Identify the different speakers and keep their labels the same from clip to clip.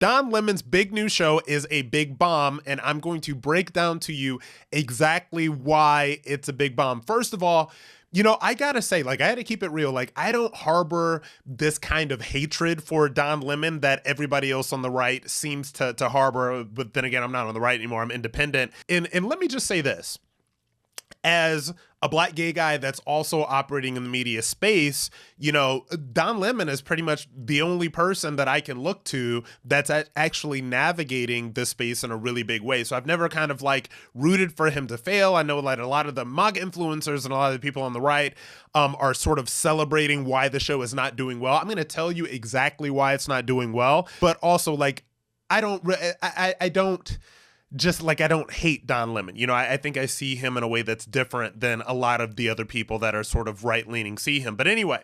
Speaker 1: Don Lemon's big new show is a big bomb, and I'm going to break down to you exactly why it's a big bomb. First of all, you know, I gotta say, like, I had to keep it real. Like, I don't harbor this kind of hatred for Don Lemon that everybody else on the right seems to harbor. But then again, I'm not on the right anymore. I'm independent. And let me just say this. As a black gay guy that's also operating in the media space, you know, Don Lemon is pretty much the only person that I can look to that's actually navigating this space in a really big way. So I've never kind of like rooted for him to fail. I know that a lot of the MAGA influencers and a lot of the people on the right are sort of celebrating why the show is not doing well. I'm going to tell you exactly why it's not doing well, but also like, I don't hate Don Lemon. You know, I think I see him in a way that's different than a lot of the other people that are sort of right-leaning see him. But anyway,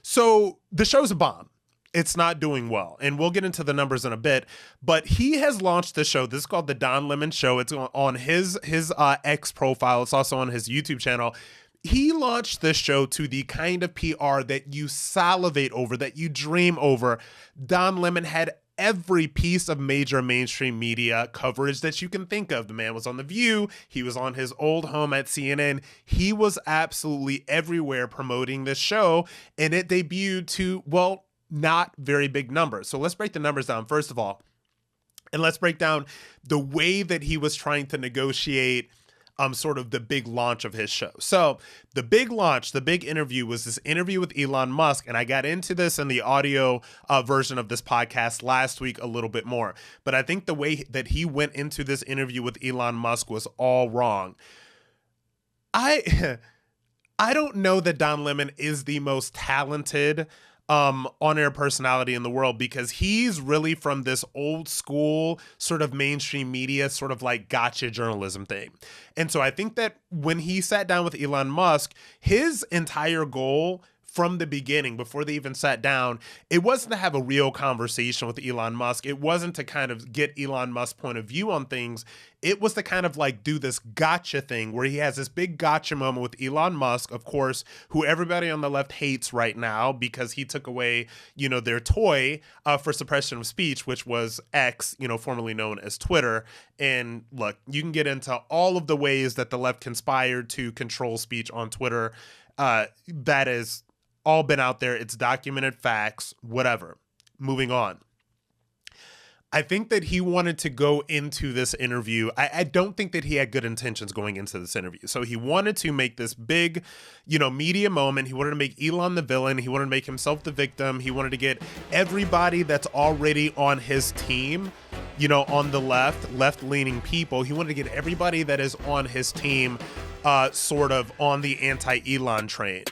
Speaker 1: so the show's a bomb. It's not doing well. And we'll get into the numbers in a bit. But he has launched the show. This is called The Don Lemon Show. It's on his X profile. It's also on his YouTube channel. He launched this show to the kind of PR that you salivate over, that you dream over. Don Lemon had every piece of major mainstream media coverage that you can think of. The man was on The View. He was on his old home at CNN. He was absolutely everywhere promoting this show, and it debuted to, well, not very big numbers. So let's break the numbers down, first of all, and let's break down the way that he was trying to negotiate sort of the big launch of his show. So the big launch, the big interview was this interview with Elon Musk. And I got into this in the audio version of this podcast last week a little bit more. But I think the way that he went into this interview with Elon Musk was all wrong. I don't know that Don Lemon is the most talented on-air personality in the world, because he's really from this old school sort of mainstream media, sort of like gotcha journalism thing. And so I think that when he sat down with Elon Musk, his entire goal from the beginning, before they even sat down, it wasn't to have a real conversation with Elon Musk. It wasn't to kind of get Elon Musk's point of view on things. It was to kind of like do this gotcha thing where he has this big gotcha moment with Elon Musk, of course, who everybody on the left hates right now because he took away, you know, their toy for suppression of speech, which was X, you know, formerly known as Twitter. And look, you can get into all of the ways that the left conspired to control speech on Twitter. That is all been out there. It's documented facts, whatever. Moving on. I think that he wanted to go into this interview. I don't think that he had good intentions going into this interview. So he wanted to make this big, you know, media moment. He wanted to make Elon the villain. He wanted to make himself the victim. He wanted to get everybody that's already on his team, you know, on the left-leaning people. He wanted to get everybody that is on his team sort of on the anti-Elon train.